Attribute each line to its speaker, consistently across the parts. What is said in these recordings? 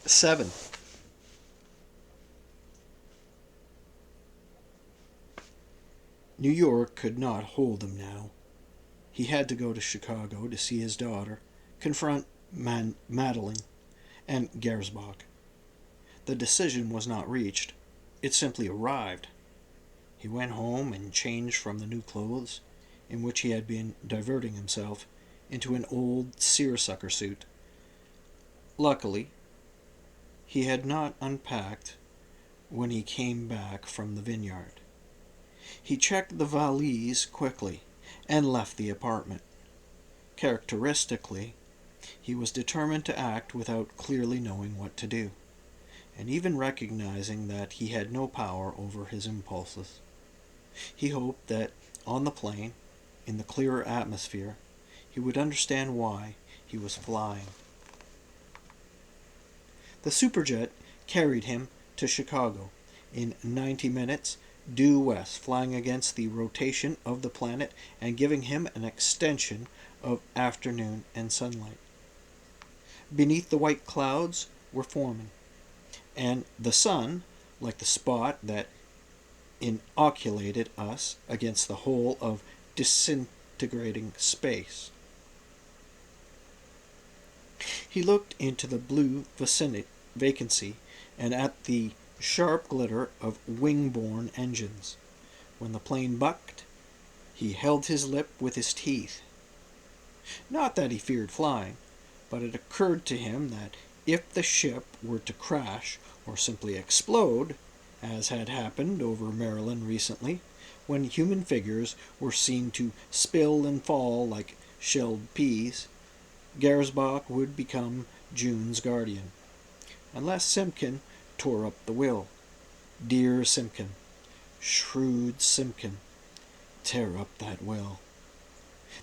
Speaker 1: 7. New York could not hold him now. He had to go to Chicago to see his daughter, confront Madeline and Gersbach. The decision was not reached. It simply arrived. He went home and changed from the new clothes, in which he had been diverting himself, into an old seersucker suit. Luckily, he had not unpacked when he came back from the vineyard. He checked the valise quickly and left the apartment. Characteristically, he was determined to act without clearly knowing what to do, and even recognizing that he had no power over his impulses. He hoped that on the plane, in the clearer atmosphere, he would understand why he was flying. The superjet carried him to Chicago in 90 minutes due west, flying against the rotation of the planet and giving him an extension of afternoon and sunlight. Beneath the white clouds were forming, and the sun, like the spot that inoculated us against the whole of disintegrating space. He looked into the blue vacancy and at the sharp glitter of wing-borne engines. When the plane bucked, he held his lip with his teeth. Not that he feared flying, but it occurred to him that if the ship were to crash or simply explode, as had happened over Maryland recently, when human figures were seen to spill and fall like shelled peas, Gersbach would become June's guardian, unless Simpkin tore up the will. Dear Simpkin, shrewd Simpkin, tear up that will.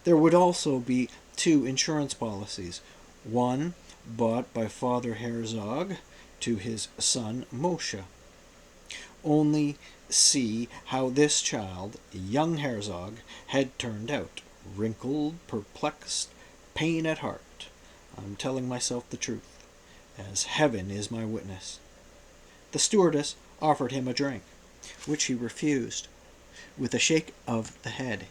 Speaker 1: There would also be 2 insurance policies, one bought by Father Herzog to his son Moshe. Only see how this child, young Herzog, had turned out, wrinkled, perplexed, pain at heart. I'm telling myself the truth, as heaven is my witness. The stewardess offered him a drink, which he refused, with a shake of the head.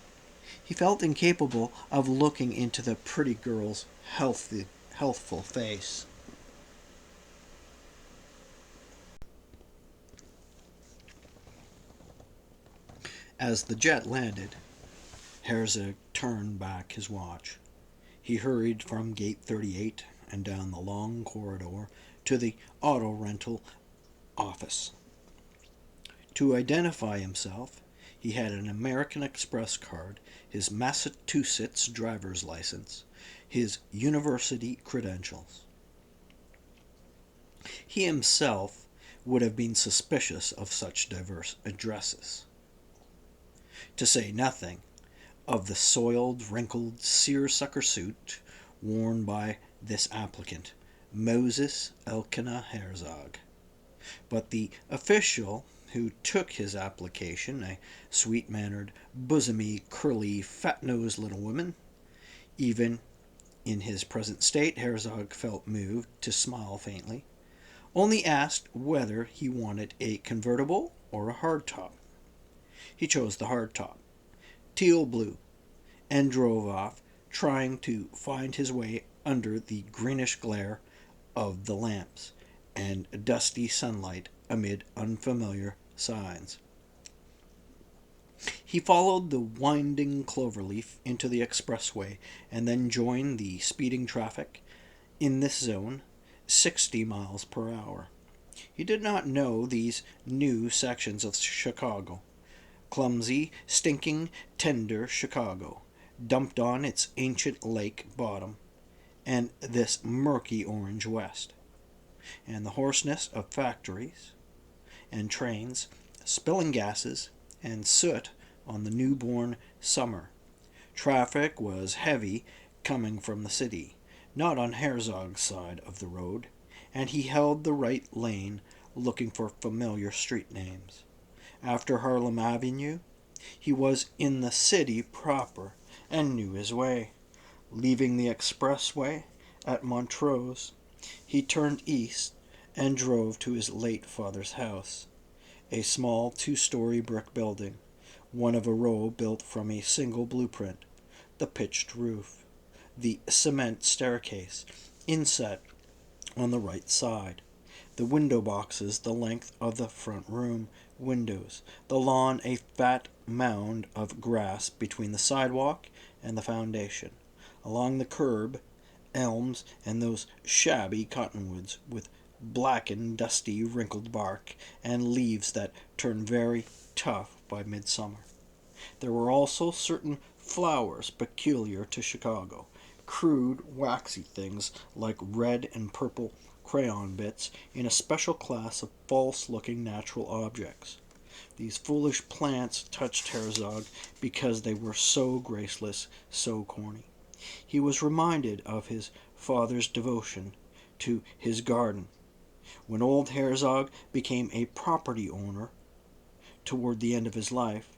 Speaker 1: He felt incapable of looking into the pretty girl's healthful face. As the jet landed, Herzog turned back his watch. He hurried from gate 38 and down the long corridor to the auto rental office. To identify himself, he had an American Express card, his Massachusetts driver's license, his university credentials. He himself would have been suspicious of such diverse addresses, to say nothing of the soiled, wrinkled seersucker suit worn by this applicant, Moses Elkanah Herzog. But the official who took his application, a sweet-mannered, bosomy, curly, fat-nosed little woman, even in his present state, Herzog felt moved to smile faintly, only asked whether he wanted a convertible or a hardtop. He chose the hardtop, teal blue, and drove off, trying to find his way under the greenish glare of the lamps and dusty sunlight amid unfamiliar signs. He followed the winding cloverleaf into the expressway and then joined the speeding traffic in this zone 60 miles per hour. He did not know these new sections of Chicago. Clumsy, stinking, tender Chicago, dumped on its ancient lake bottom, and this murky orange west, and the hoarseness of factories and trains, spilling gases and soot on the newborn summer. Traffic was heavy coming from the city, not on Herzog's side of the road, and he held the right lane looking for familiar street names. After Harlem Avenue, he was in the city proper and knew his way. Leaving the expressway at Montrose, he turned east and drove to his late father's house, a small two-story brick building, one of a row built from a single blueprint, the pitched roof, the cement staircase, inset on the right side, the window boxes the length of the front room windows, the lawn a fat mound of grass between the sidewalk and the foundation. Along the curb, elms and those shabby cottonwoods with blackened, dusty, wrinkled bark and leaves that turn very tough by midsummer. There were also certain flowers peculiar to Chicago, crude, waxy things like red and purple crayon bits in a special class of false-looking natural objects. These foolish plants touched Herzog because they were so graceless, so corny. He was reminded of his father's devotion to his garden. When old Herzog became a property owner toward the end of his life,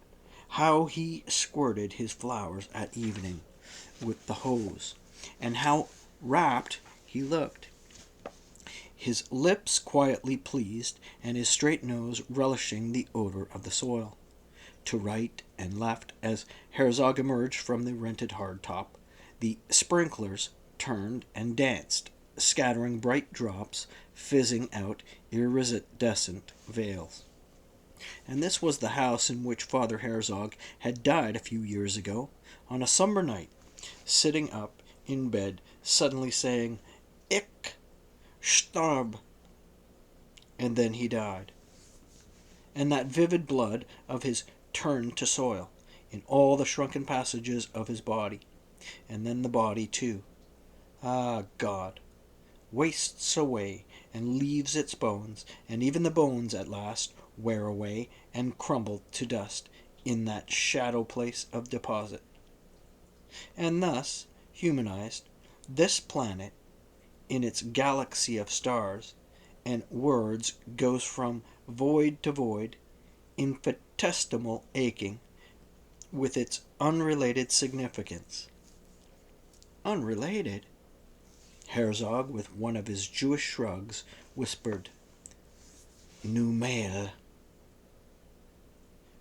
Speaker 1: how he squirted his flowers at evening with the hose, and how rapt he looked, his lips quietly pleased, and his straight nose relishing the odor of the soil. To right and left, as Herzog emerged from the rented hardtop, the sprinklers turned and danced, scattering bright drops, fizzing out iridescent veils. And this was the house in which Father Herzog had died a few years ago, on a summer night, sitting up in bed, suddenly saying, "Ich starb," and then he died. And that vivid blood of his turned to soil in all the shrunken passages of his body, and then the body too. Ah, God! Wastes away and leaves its bones, and even the bones at last wear away and crumble to dust in that shadow place of deposit. And thus, humanized, this planet, in its galaxy of stars and worlds, goes from void to void, infinitesimal aching, with its unrelated significance. Unrelated? Herzog, with one of his Jewish shrugs, whispered, "Numail."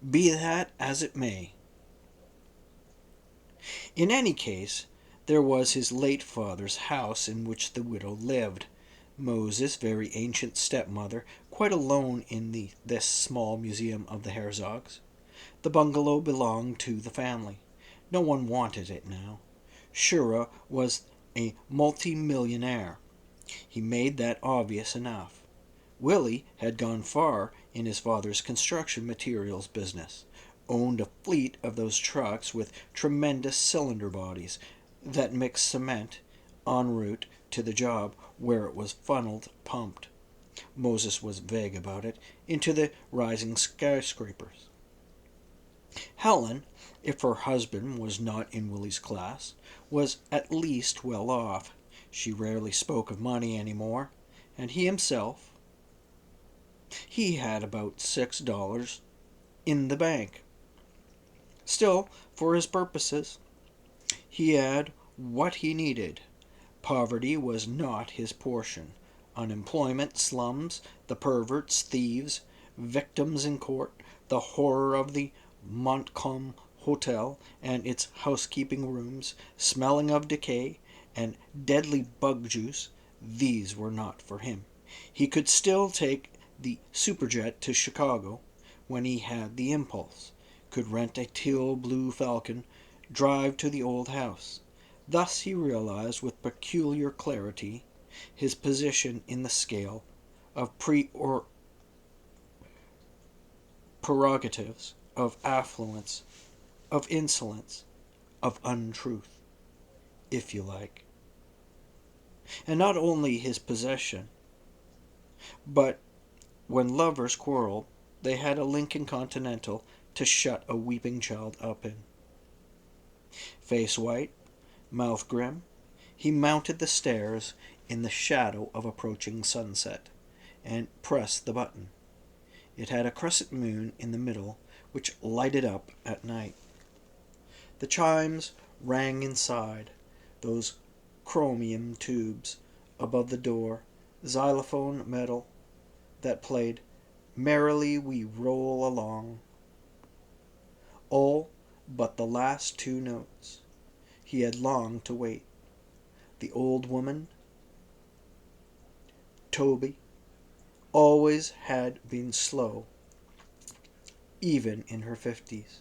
Speaker 1: Be that as it may. In any case, there was his late father's house in which the widow lived, Moses' very ancient stepmother, quite alone in this small museum of the Herzogs. The bungalow belonged to the family. No one wanted it now. Shura was a multi-millionaire. He made that obvious enough. Willie had gone far in his father's construction materials business, owned a fleet of those trucks with tremendous cylinder bodies that mixed cement en route to the job where it was pumped. Moses was vague about it, into the rising skyscrapers. Helen, if her husband was not in Willie's class, was at least well off. She rarely spoke of money any more, and he himself, he had about $6 in the bank. Still, for his purposes, he had what he needed. Poverty was not his portion. Unemployment, slums, the perverts, thieves, victims in court, the horror of the Montcalm Hotel and its housekeeping rooms, smelling of decay and deadly bug juice, these were not for him. He could still take the superjet to Chicago when he had the impulse, could rent a teal blue Falcon, drive to the old house. Thus he realized with peculiar clarity his position in the scale of prerogatives, of affluence, of insolence, of untruth, if you like. And not only his possession, but when lovers quarreled, they had a Lincoln Continental to shut a weeping child up in. Face white, mouth grim, he mounted the stairs in the shadow of approaching sunset, and pressed the button. It had a crescent moon in the middle, which lighted up at night. The chimes rang inside, those chromium tubes above the door xylophone metal that played "Merrily We Roll Along," all but the last two notes. He had longed to wait. The old woman, Toby, always had been slow, even in her 50s.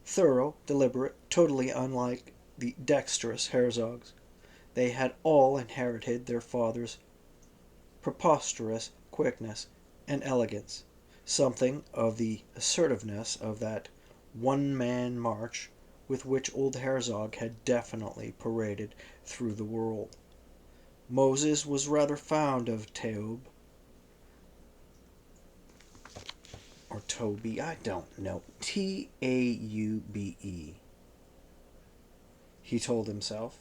Speaker 1: Thorough, deliberate, totally unlike the dexterous Herzogs. They had all inherited their father's preposterous quickness and elegance, something of the assertiveness of that one-man march with which old Herzog had definitely paraded through the world. Moses was rather fond of Taube, or Toby, I don't know, Taube, he told himself.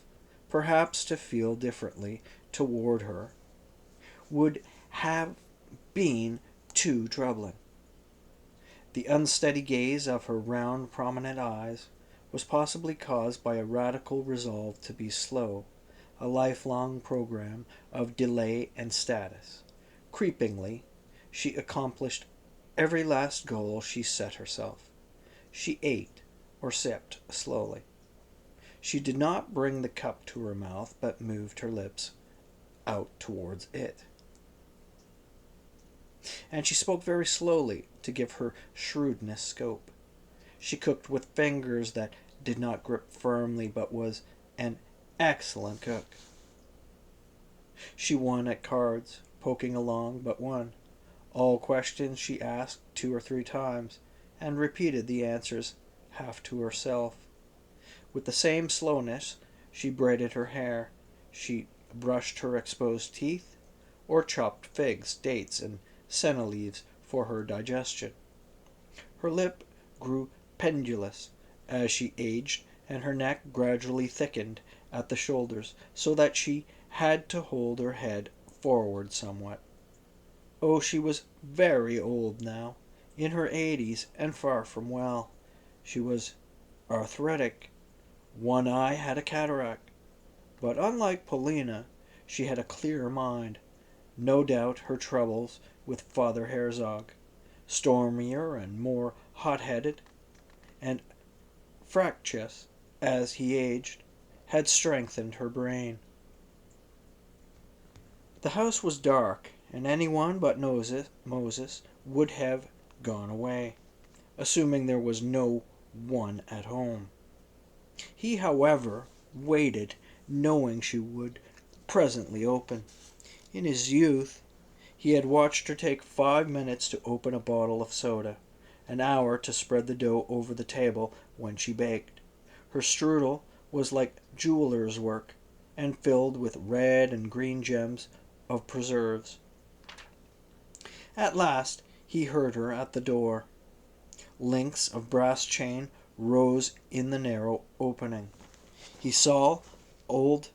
Speaker 1: Perhaps to feel differently toward her would have been too troubling. The unsteady gaze of her round, prominent eyes was possibly caused by a radical resolve to be slow, a lifelong program of delay and status. Creepingly, she accomplished every last goal she set herself. She ate or sipped slowly. She did not bring the cup to her mouth, but moved her lips out towards it. And she spoke very slowly to give her shrewdness scope. She cooked with fingers that did not grip firmly, but was an excellent cook. She won at cards, poking along, but won. All questions she asked 2 or 3 times, and repeated the answers half to herself. With the same slowness, she braided her hair. She brushed her exposed teeth, or chopped figs, dates, and senna leaves for her digestion. Her lip grew pendulous as she aged, and her neck gradually thickened at the shoulders, so that she had to hold her head forward somewhat. Oh, she was very old now, in her 80s, and far from well. She was arthritic. One eye had a cataract. But unlike Paulina, she had a clear mind. No doubt her troubles with Father Herzog, stormier and more hot-headed and fractious as he aged, had strengthened her brain. The house was dark, and anyone but Moses would have gone away, assuming there was no one at home. He, however, waited, knowing she would presently open. In his youth, he had watched her take 5 minutes to open a bottle of soda, an hour to spread the dough over the table when she baked. Her strudel was like jeweler's work, and filled with red and green gems of preserves. At last he heard her at the door. Links of brass chain rose in the narrow opening. He saw old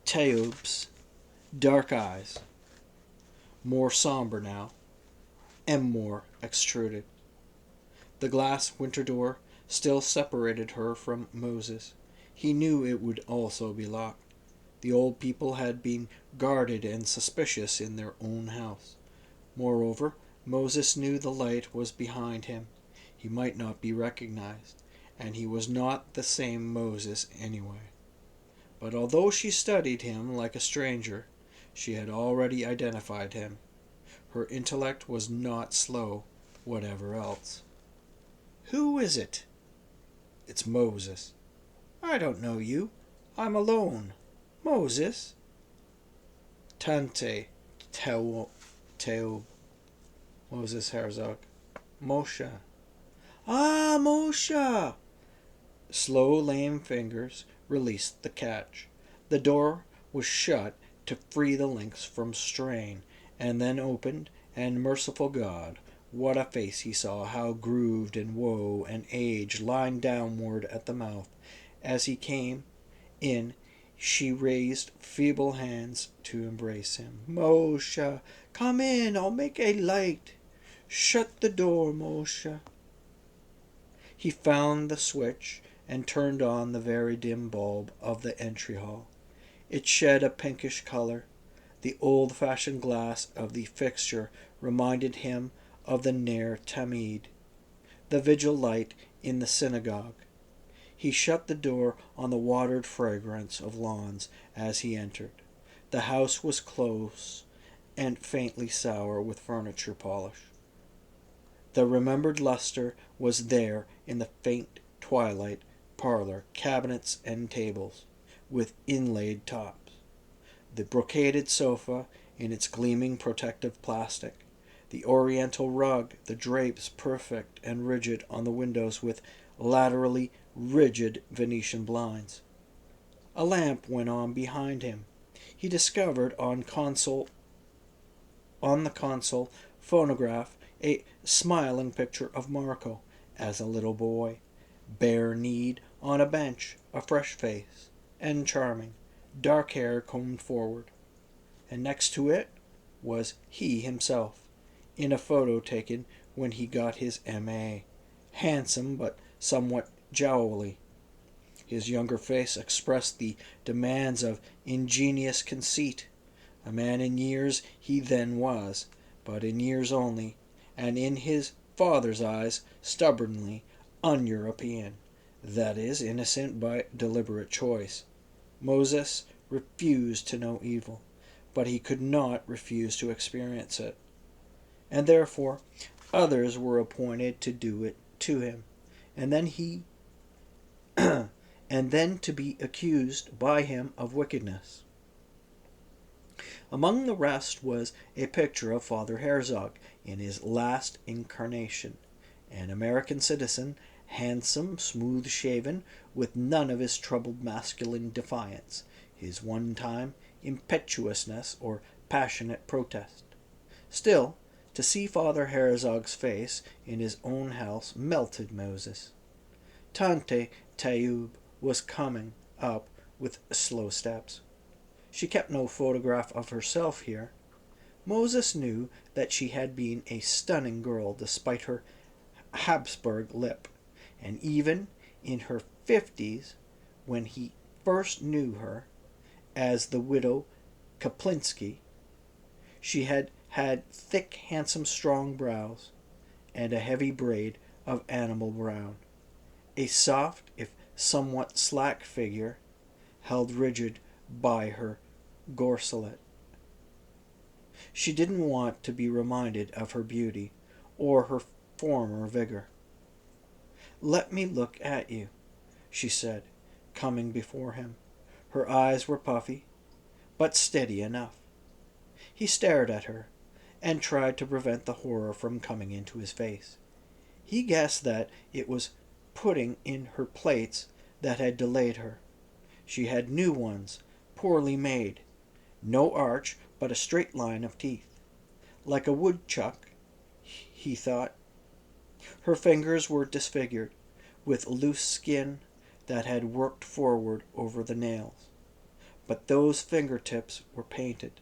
Speaker 1: Taube's dark eyes, more somber now, and more extruded. The glass winter door still separated her from Moses. He knew it would also be locked. The old people had been guarded and suspicious in their own house. Moreover, Moses knew the light was behind him. He might not be recognized, and he was not the same Moses anyway. But although she studied him like a stranger, she had already identified him. Her intellect was not slow, whatever else. "Who is it?" "It's Moses." "I don't know you. I'm alone. Moses?" "Tante Taub, Moses Herzog. Moshe." "Ah, Moshe!" Slow, lame fingers released the catch. The door was shut to free the links from strain, and then opened, and merciful God, what a face he saw, how grooved in woe and age, lying downward at the mouth. As he came in, she raised feeble hands to embrace him. "Moshe, come in, I'll make a light. Shut the door, Moshe." He found the switch and turned on the very dim bulb of the entry hall. It shed a pinkish color. The old-fashioned glass of the fixture reminded him of the Ner Tamid, the vigil light in the synagogue. He shut the door on the watered fragrance of lawns as he entered. The house was close and faintly sour with furniture polish. The remembered luster was there in the faint twilight parlor, cabinets and tables, with inlaid tops. The brocaded sofa in its gleaming protective plastic, the oriental rug, the drapes perfect and rigid on the windows with laterally rigid Venetian blinds. A lamp went on behind him. He discovered on the console phonograph a smiling picture of Marco as a little boy, bare-kneed on a bench, a fresh face, and charming, dark hair combed forward. And next to it was he himself, in a photo taken when he got his M.A., handsome but somewhat jowly. His younger face expressed the demands of ingenious conceit. A man in years he then was, but in years only, and in his father's eyes stubbornly un-European, that is, innocent by deliberate choice. Moses refused to know evil, but he could not refuse to experience it, and therefore others were appointed to do it to him, and then and then to be accused by him of wickedness. Among the rest was a picture of Father Herzog in his last incarnation, an American citizen, handsome, smooth-shaven, with none of his troubled masculine defiance, his one-time impetuousness or passionate protest. Still, to see Father Herzog's face in his own house melted Moses. Tante Tayoub was coming up with slow steps. She kept no photograph of herself here. Moses knew that she had been a stunning girl despite her Habsburg lip, and even in her 50s, when he first knew her as the widow Kaplinsky, she had had thick, handsome, strong brows, and a heavy braid of animal brown. A soft, if somewhat slack figure, held rigid by her corselet. She didn't want to be reminded of her beauty or her former vigor. "Let me look at you," she said, coming before him. Her eyes were puffy, but steady enough. He stared at her, and tried to prevent the horror from coming into his face. He guessed that it was putting in her plates that had delayed her. She had new ones, poorly made, no arch but a straight line of teeth. Like a woodchuck, he thought. Her fingers were disfigured, with loose skin that had worked forward over the nails. But those fingertips were painted.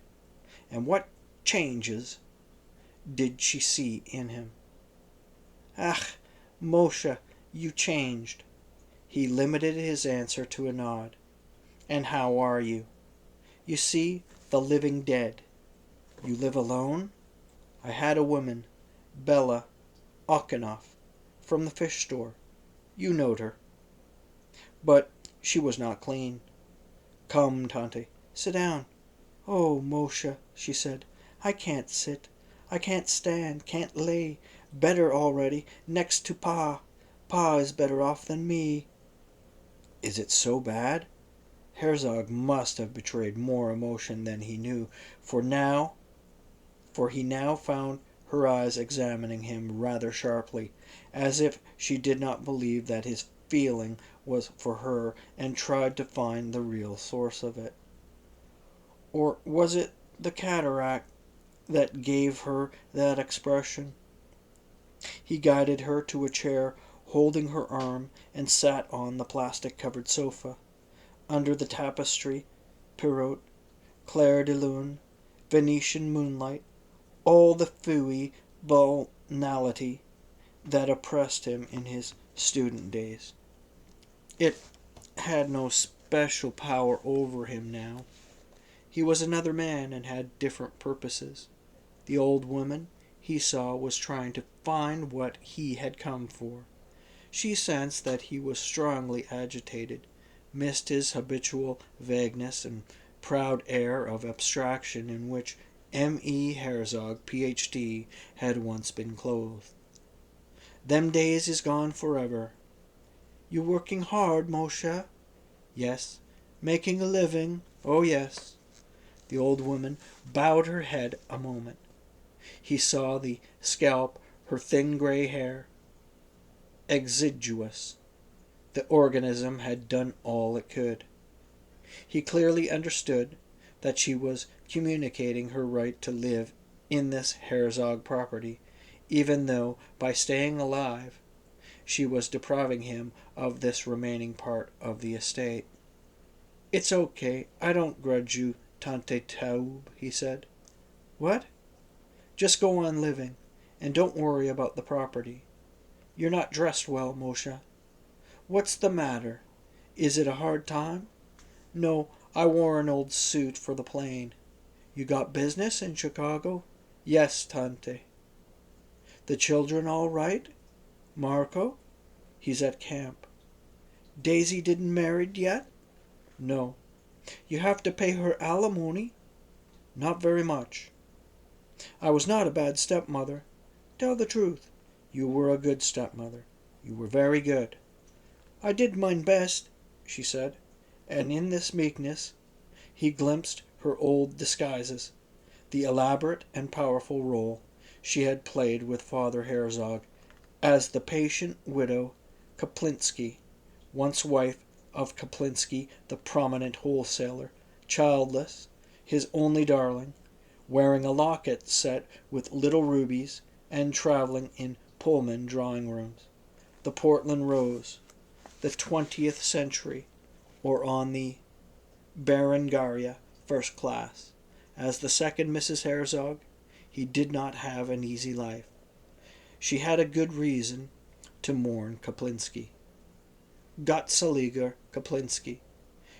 Speaker 1: And what changes did she see in him? "Ach, Moshe, you changed." He limited his answer to a nod. "And how are you? You see, the living dead. You live alone? I had a woman, Bella Okanoff, from the fish store. You knowed her. But she was not clean. Come, Tante, sit down." "Oh, Moshe," she said, "I can't sit. I can't stand, can't lay. Better already, next to Pa. Pa is better off than me." "Is it so bad?" Herzog must have betrayed more emotion than he knew, for he now found her eyes examining him rather sharply, as if she did not believe that his feeling was for her, and tried to find the real source of it. Or was it the cataract that gave her that expression? He guided her to a chair, holding her arm, and sat on the plastic-covered sofa. Under the tapestry, Pierrot, clair de lune, Venetian moonlight, all the fooey banality that oppressed him in his student days. It had no special power over him now. He was another man and had different purposes. The old woman, he saw, was trying to find what he had come for. She sensed that he was strongly agitated, missed his habitual vagueness and proud air of abstraction in which M.E. Herzog, Ph.D., had once been clothed. Them days is gone forever. You working hard, Moshe? Yes. Making a living? Oh, yes. The old woman bowed her head a moment. He saw the scalp, her thin gray hair, exiguous. The organism had done all it could. He clearly understood that she was communicating her right to live in this Herzog property, even though by staying alive she was depriving him of this remaining part of the estate. It's okay. I don't grudge you, Tante Taub, he said. What? Just go on living, and don't worry about the property. You're not dressed well, Moshe. What's the matter? Is it a hard time? No, I wore an old suit for the plane. You got business in Chicago? Yes, Tante. The children all right? Marco? He's at camp. Daisy didn't married yet? No. You have to pay her alimony? Not very much. I was not a bad stepmother. Tell the truth. You were a good stepmother. You were very good. I did mine best, she said, and in this meekness he glimpsed her old disguises, the elaborate and powerful role she had played with Father Herzog as the patient widow Kaplinsky, once wife of Kaplinsky, the prominent wholesaler, childless, his only darling, wearing a locket set with little rubies, and traveling in Pullman drawing rooms, the Portland Rose, the 20th century, or on the Berengaria first class. As the second Mrs. Herzog, he did not have an easy life. She had a good reason to mourn Kaplinsky. Gottseliger Kaplinsky,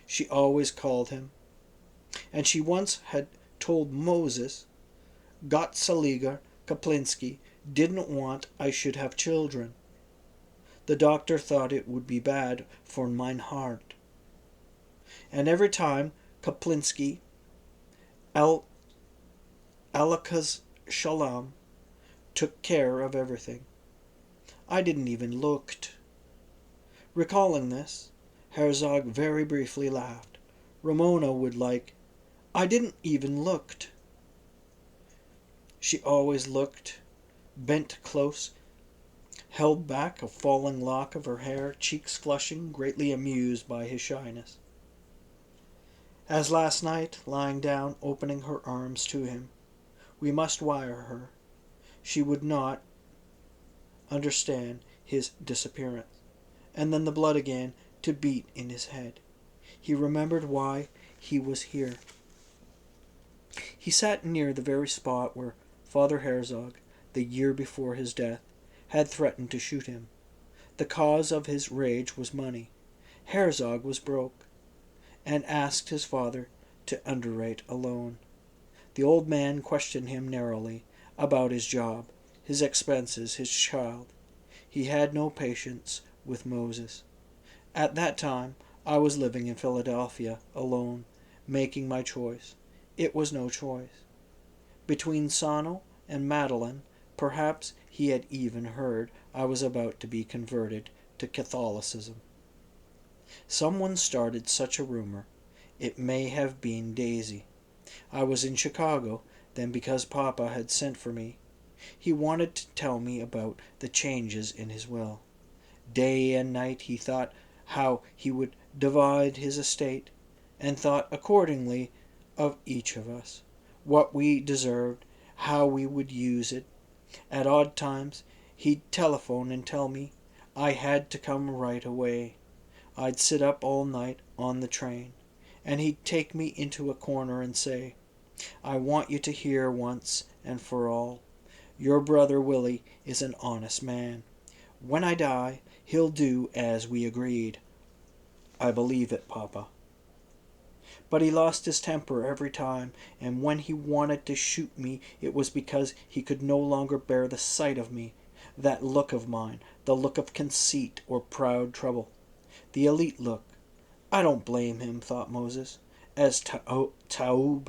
Speaker 1: she always called him, and she once had told Moses, Gottseliger Kaplinsky didn't want I should have children. The doctor thought it would be bad for mine heart. And every time Kaplinsky, Alakaz Shalom, took care of everything. I didn't even looked. Recalling this, Herzog very briefly laughed. Ramona would I didn't even looked. She always looked, bent close, held back a falling lock of her hair, cheeks flushing, greatly amused by his shyness. As last night, lying down, opening her arms to him, we must wire her. She would not understand his disappearance. And then the blood again to beat in his head. He remembered why he was here. He sat near the very spot where Father Herzog, the year before his death, had threatened to shoot him. The cause of his rage was money. Herzog was broke, and asked his father to underwrite a loan. The old man questioned him narrowly about his job, his expenses, his child. He had no patience with Moses. At that time, I was living in Philadelphia, alone, making my choice. It was no choice. Between Sano and Madeline, perhaps he had even heard I was about to be converted to Catholicism. Someone started such a rumor. It may have been Daisy. I was in Chicago then because Papa had sent for me. He wanted to tell me about the changes in his will. Day and night he thought how he would divide his estate, and thought accordingly of each of us, what we deserved, how we would use it. At odd times he'd telephone and tell me I had to come right away. I'd sit up all night on the train, and he'd take me into a corner and say, I want you to hear once and for all, your brother Willie is an honest man. When I die, he'll do as we agreed. I believe it, Papa. But he lost his temper every time, and when he wanted to shoot me it was because he could no longer bear the sight of me, that look of mine, the look of conceit or proud trouble, the elite look. I don't blame him, thought Moses, as Taub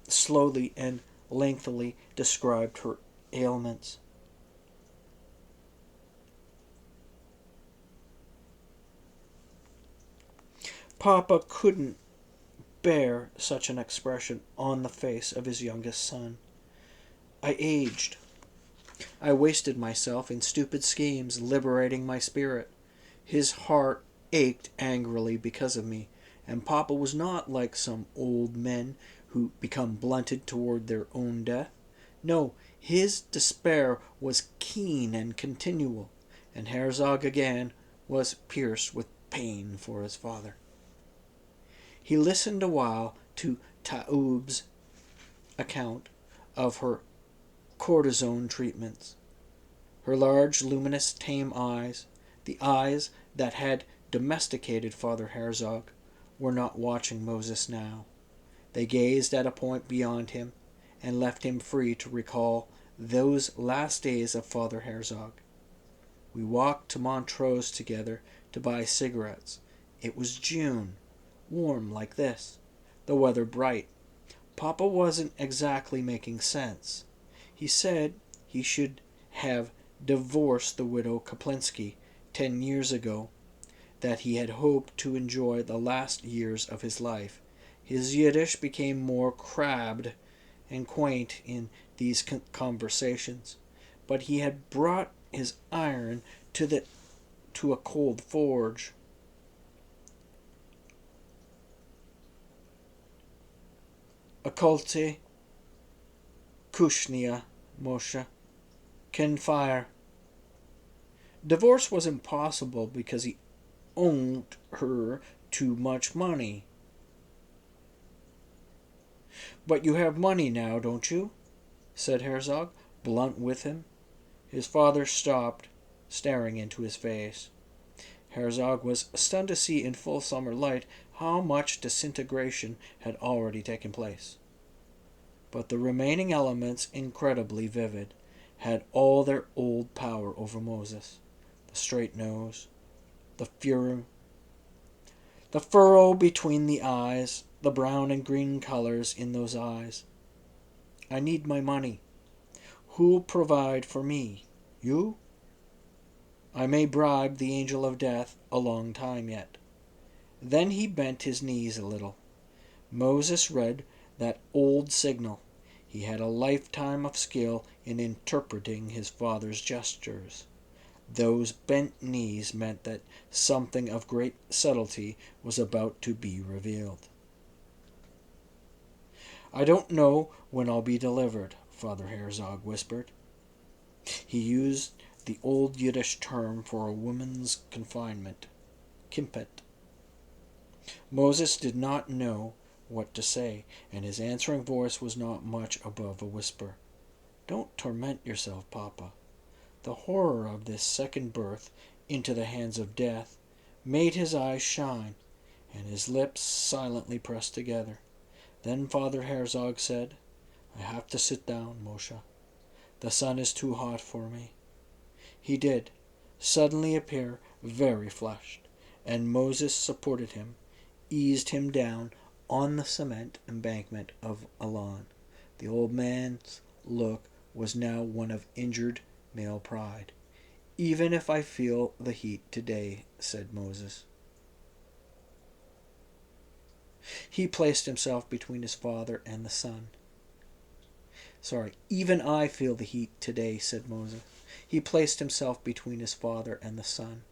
Speaker 1: slowly and lengthily described her ailments. Papa couldn't bear such an expression on the face of his youngest son. I aged. I wasted myself in stupid schemes, liberating my spirit. His heart ached angrily because of me, and Papa was not like some old men who become blunted toward their own death. No, his despair was keen and continual, and Herzog again was pierced with pain for his father. He listened a while to Taub's account of her cortisone treatments. Her large, luminous, tame eyes, the eyes that had domesticated Father Herzog, were not watching Moses now. They gazed at a point beyond him and left him free to recall those last days of Father Herzog. We walked to Montrose together to buy cigarettes. It was June, warm like this, the weather bright. Papa wasn't exactly making sense. He said he should have divorced the widow Kaplinsky 10 years ago, that he had hoped to enjoy the last years of his life. His Yiddish became more crabbed and quaint in these conversations, but he had brought his iron to a cold forge. Occulte Kushnia, Moshe, can fire. Divorce was impossible because he owed her too much money. But you have money now, don't you? Said Herzog, blunt with him. His father stopped, staring into his face. Herzog was stunned to see in full summer light how much disintegration had already taken place. But the remaining elements, incredibly vivid, had all their old power over Moses. The straight nose, the furrow between the eyes, the brown and green colors in those eyes. I need my money. Who'll provide for me? You? I may bribe the angel of death a long time yet. Then he bent his knees a little. Moses read that old signal. He had a lifetime of skill in interpreting his father's gestures. Those bent knees meant that something of great subtlety was about to be revealed. I don't know when I'll be delivered, Father Herzog whispered. He used the old Yiddish term for a woman's confinement, kimpet. Moses did not know what to say, and his answering voice was not much above a whisper. Don't torment yourself, Papa. The horror of this second birth into the hands of death made his eyes shine, and his lips silently pressed together. Then Father Herzog said, I have to sit down, Moshe. The sun is too hot for me. He did suddenly appear very flushed, and Moses supported him, eased him down on the cement embankment of a lawn. The old man's look was now one of injured male pride. Even if I feel the heat today, said Moses. He placed himself between his father and the sun. Even I feel the heat today, said Moses. He placed himself between his father and the sun.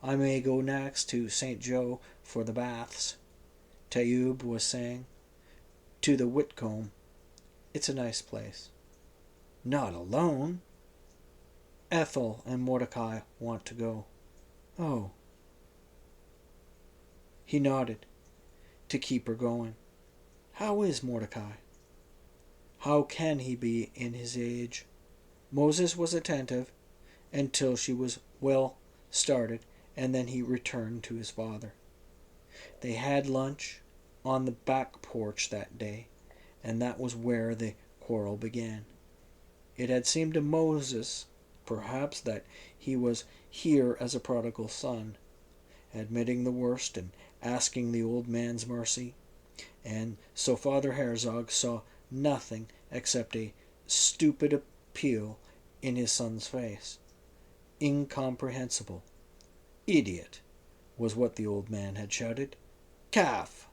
Speaker 1: I may go next to St. Joe for the baths, Taub was saying. To the Whitcomb. It's a nice place. Not alone. Ethel and Mordecai want to go. Oh. He nodded to keep her going. How is Mordecai? How can he be in his age? Moses was attentive until she was well started, and then he returned to his father. They had lunch on the back porch that day, and that was where the quarrel began. It had seemed to Moses, perhaps, that he was here as a prodigal son, admitting the worst and asking the old man's mercy. And so Father Herzog saw nothing except a stupid appeal in his son's face. Incomprehensible. Idiot, was what the old man had shouted. Calf!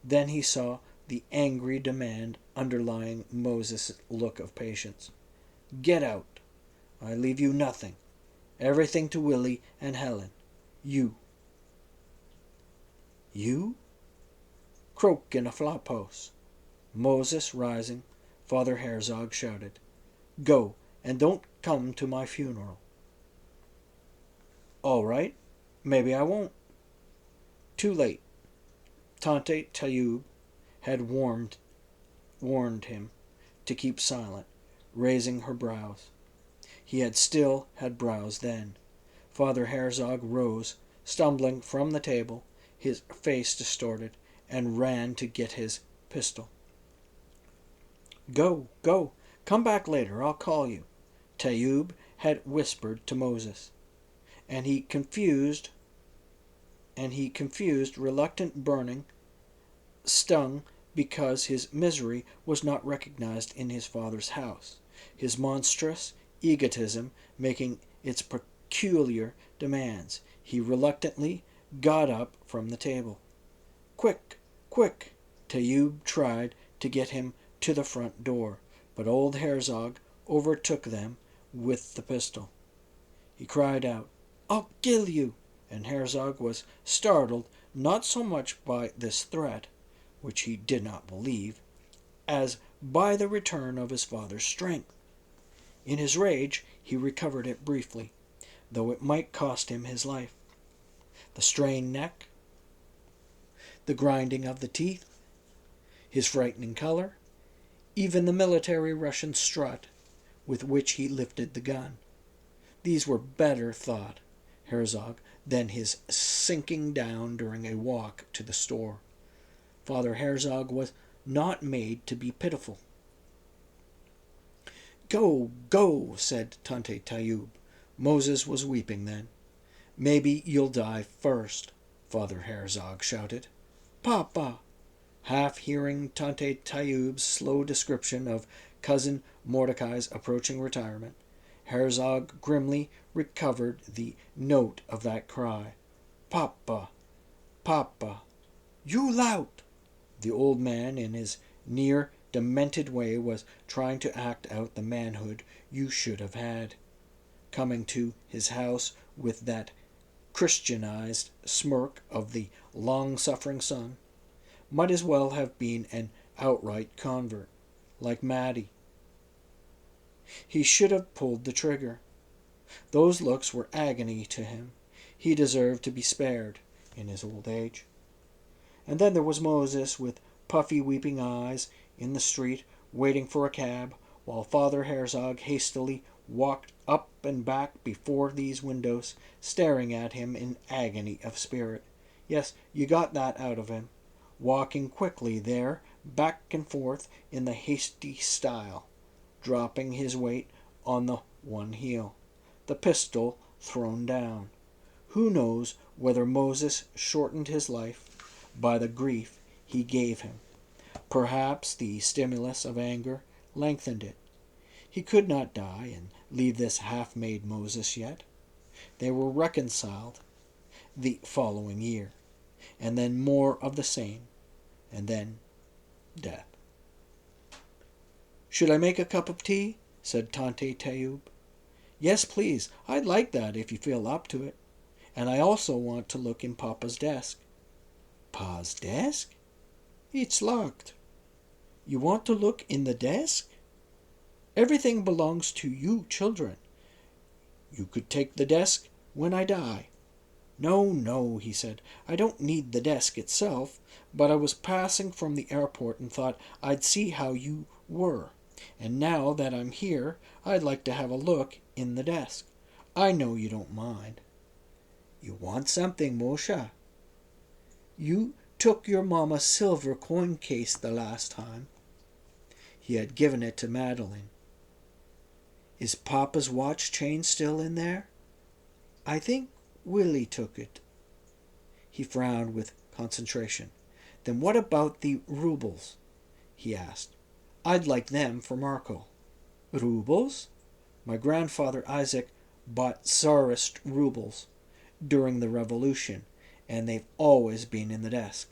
Speaker 1: Then he saw the angry demand underlying Moses' look of patience. Get out. I leave you nothing. Everything to Willie and Helen. You. You? Croak in a flophouse. Moses rising, Father Herzog shouted. Go, and don't come to my funeral. All right, maybe I won't. Too late. Tante Tayoub had warned him to keep silent, raising her brows. He had still had brows then. Father Herzog rose, stumbling from the table, his face distorted, and ran to get his pistol. Go, go, come back later, I'll call you, Tayoub had whispered to Moses. And he confused, reluctant burning, stung because his misery was not recognized in his father's house, his monstrous egotism making its peculiar demands. He reluctantly got up from the table. Quick, quick! Tayoub tried to get him to the front door, but old Herzog overtook them with the pistol. He cried out, I'll kill you! And Herzog was startled not so much by this threat, which he did not believe, as by the return of his father's strength. In his rage he recovered it briefly, though it might cost him his life. The strained neck, the grinding of the teeth, his frightening color, even the military Russian strut with which he lifted the gun. These were better, thought Herzog, than his sinking down during a walk to the store. Father Herzog was not made to be pitiful. Go, go, said Tante Tayoub. Moses was weeping then. Maybe you'll die first, Father Herzog shouted. Papa! Half hearing Tante Tayoub's slow description of cousin Mordecai's approaching retirement, Herzog grimly recovered the note of that cry. Papa! Papa! You lout! The old man, in his near demented way, was trying to act out the manhood you should have had. Coming to his house with that Christianized smirk of the long-suffering son, might as well have been an outright convert, like Maddie. He should have pulled the trigger. Those looks were agony to him. He deserved to be spared in his old age. And then there was Moses, with puffy weeping eyes, in the street, waiting for a cab, while Father Herzog hastily walked up and back before these windows, staring at him in agony of spirit. Yes, you got that out of him. Walking quickly there, back and forth in the hasty style, dropping his weight on the one heel, the pistol thrown down. Who knows whether Moses shortened his life by the grief he gave him? Perhaps the stimulus of anger lengthened it. He could not die and leave this half-made Moses yet. They were reconciled the following year, and then more of the same, and then death. Should I make a cup of tea? Said Tante Tayoub. Yes, please. I'd like that if you feel up to it. And I also want to look in Papa's desk. Pa's desk? It's locked. You want to look in the desk? Everything belongs to you children. You could take the desk when I die. No, no, he said. I don't need the desk itself, but I was passing from the airport and thought I'd see how you were. And now that I'm here, I'd like to have a look in the desk. I know you don't mind. You want something, Moshe? You took your mamma's silver coin case the last time. He had given it to Madeline. Is Papa's watch chain still in there? I think Willie took it. He frowned with concentration. Then what about the roubles? He asked. I'd like them for Marco. Roubles? My grandfather Isaac bought Tsarist roubles during the revolution, and they've always been in the desk.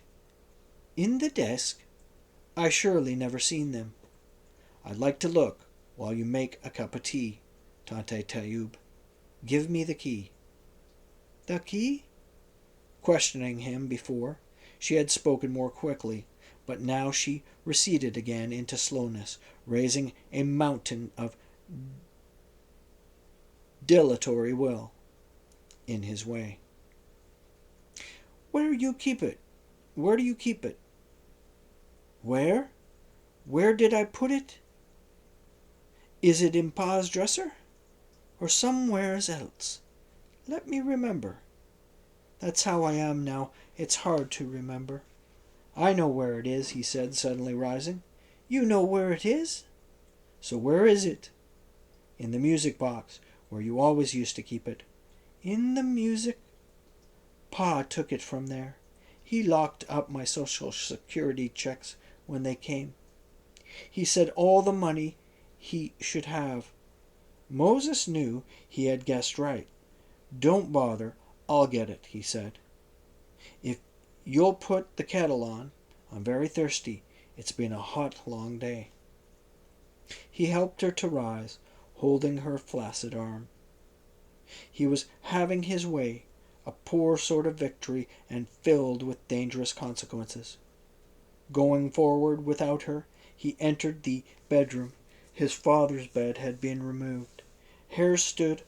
Speaker 1: In the desk? I surely never seen them. I'd like to look while you make a cup of tea, Tante Tayub. Give me the key. The key? Questioning him before, she had spoken more quickly, but now she receded again into slowness, raising a mountain of dilatory will in his way. Where do you keep it? Where do you keep it? Where? Where did I put it? Is it in Pa's dresser? Or somewheres else? Let me remember. That's how I am now. It's hard to remember. I know where it is, he said, suddenly rising. You know where it is? So where is it? In the music box, where you always used to keep it. In the music? Pa took it from there. He locked up my Social Security checks when they came. He said all the money he should have. Moses knew he had guessed right. Don't bother, I'll get it, he said. If you'll put the kettle on, I'm very thirsty. It's been a hot, long day. He helped her to rise, holding her flaccid arm. He was having his way, a poor sort of victory and filled with dangerous consequences. Going forward without her, he entered the bedroom. His father's bed had been removed. Hers stood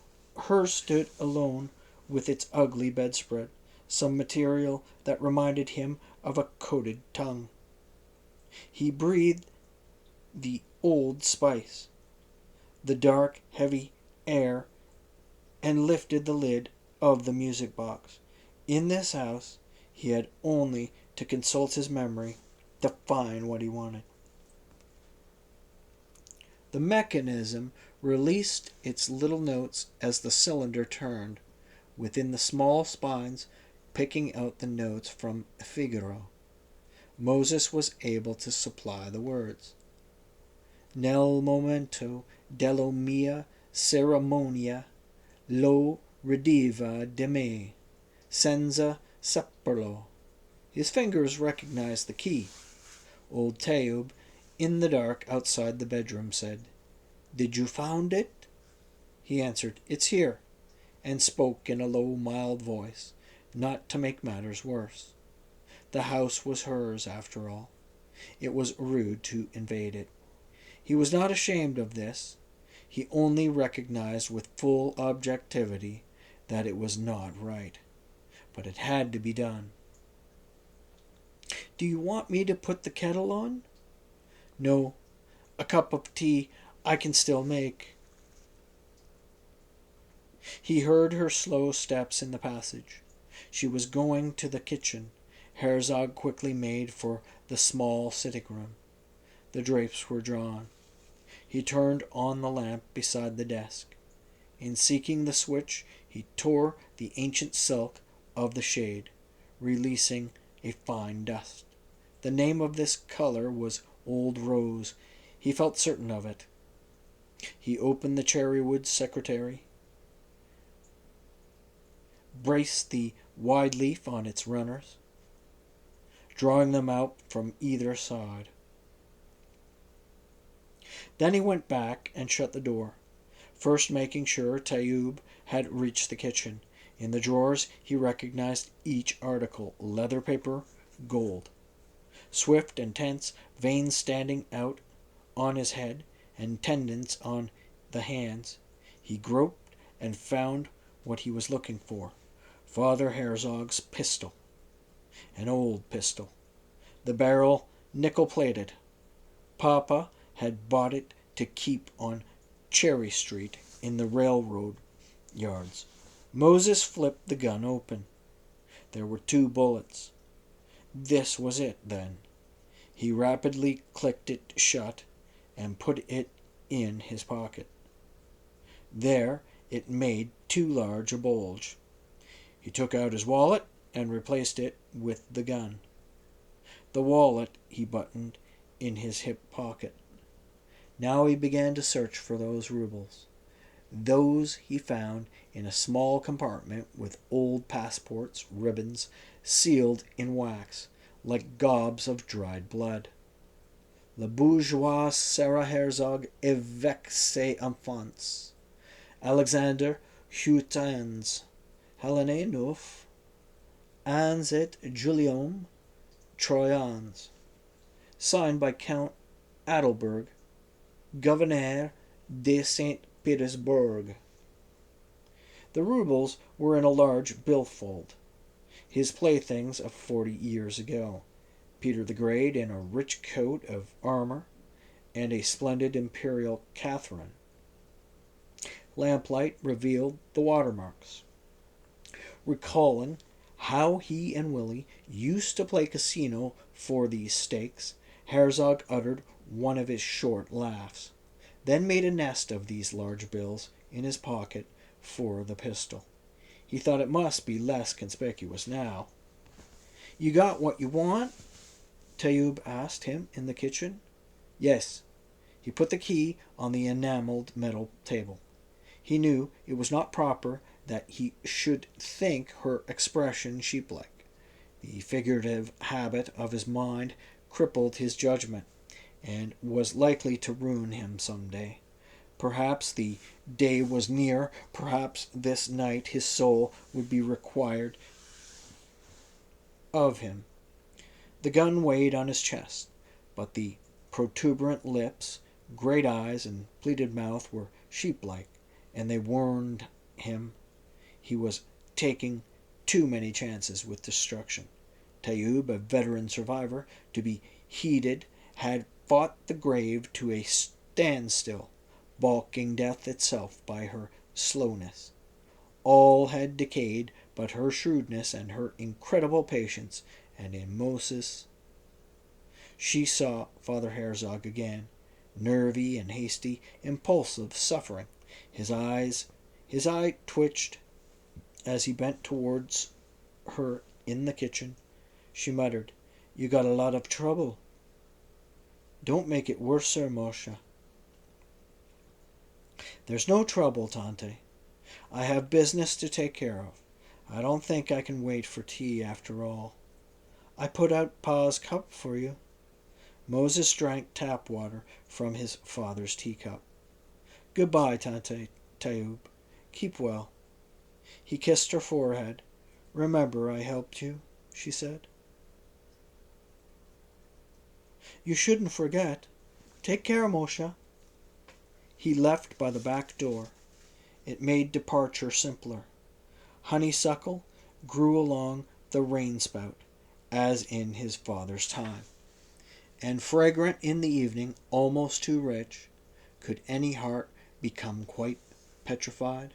Speaker 1: alone with its ugly bedspread, some material that reminded him of a coated tongue. He breathed the Old Spice, the dark, heavy air, and lifted the lid of the music box. In this house, he had only to consult his memory to find what he wanted. The mechanism released its little notes as the cylinder turned, within the small spines picking out the notes from Figaro. Moses was able to supply the words. Nel momento dello mia cerimonia lo ridiva de me, senza saperlo. His fingers recognized the key. Old Tayub, in the dark outside the bedroom, said, Did you found it? He answered, It's here, and spoke in a low, mild voice, not to make matters worse. The house was hers, after all. It was rude to invade it. He was not ashamed of this. He only recognized with full objectivity that it was not right. But it had to be done. Do you want me to put the kettle on? No, a cup of tea I can still make. He heard her slow steps in the passage. She was going to the kitchen. Herzog quickly made for the small sitting room. The drapes were drawn. He turned on the lamp beside the desk. In seeking the switch, he tore the ancient silk of the shade, releasing a fine dust. The name of this color was Old Rose. He felt certain of it. He opened the cherrywood secretary, braced the wide leaf on its runners, drawing them out from either side. Then he went back and shut the door, first making sure Tayub had reached the kitchen. In the drawers he recognized each article: leather paper, gold. Swift and tense, veins standing out on his head and tendons on the hands, he groped and found what he was looking for. Father Herzog's pistol. An old pistol. The barrel nickel-plated. Papa had bought it to keep on Cherry Street in the railroad yards. Moses flipped the gun open. There were 2 bullets. This was it, then. He rapidly clicked it shut and put it in his pocket. There it made too large a bulge. He took out his wallet and replaced it with the gun. The wallet he buttoned in his hip pocket. Now he began to search for those rubles. Those he found in a small compartment with old passports, ribbons, sealed in wax, like gobs of dried blood. Le bourgeois Sarah Herzog avec ses enfants. Alexander Huitans. Helene Neuf. Ans et Guillaume Troyans. Signed by Count Adelberg, Gouverneur de St. Petersburg. The rubles were in a large billfold, his playthings of 40 years ago. Peter the Great in a rich coat of armor, and a splendid imperial Catherine. Lamplight revealed the watermarks. Recalling how he and Willie used to play casino for these stakes, Herzog uttered one of his short laughs, then made a nest of these large bills in his pocket for the pistol. He thought it must be less conspicuous now. "You got what you want?" Tayoub asked him in the kitchen. "Yes." He put the key on the enameled metal table. He knew it was not proper that he should think her expression sheep-like. The figurative habit of his mind crippled his judgment, and was likely to ruin him some day. Perhaps the day was near. Perhaps this night his soul would be required of him. The gun weighed on his chest, but the protuberant lips, great eyes, and pleated mouth were sheep-like, and they warned him he was taking too many chances with destruction. Tayoub, a veteran survivor, to be heeded, had fought the grave to a standstill, balking death itself by her slowness. All had decayed but her shrewdness and her incredible patience, and in Moses she saw Father Herzog again, nervy and hasty, impulsive, suffering. His eye twitched as he bent towards her in the kitchen. She muttered, "You got a lot of trouble." "Don't make it worse, Sir Moshe." "There's no trouble, Tante. I have business to take care of. I don't think I can wait for tea after all. I put out Pa's cup for you." Moses drank tap water from his father's teacup. "Goodbye, Tante Tayoub. Keep well." He kissed her forehead. "Remember I helped you," she said. "You shouldn't forget. Take care, Moshe." He left by the back door. It made departure simpler. Honeysuckle grew along the rain-spout, as in his father's time, and fragrant in the evening, almost too rich. Could any heart become quite petrified?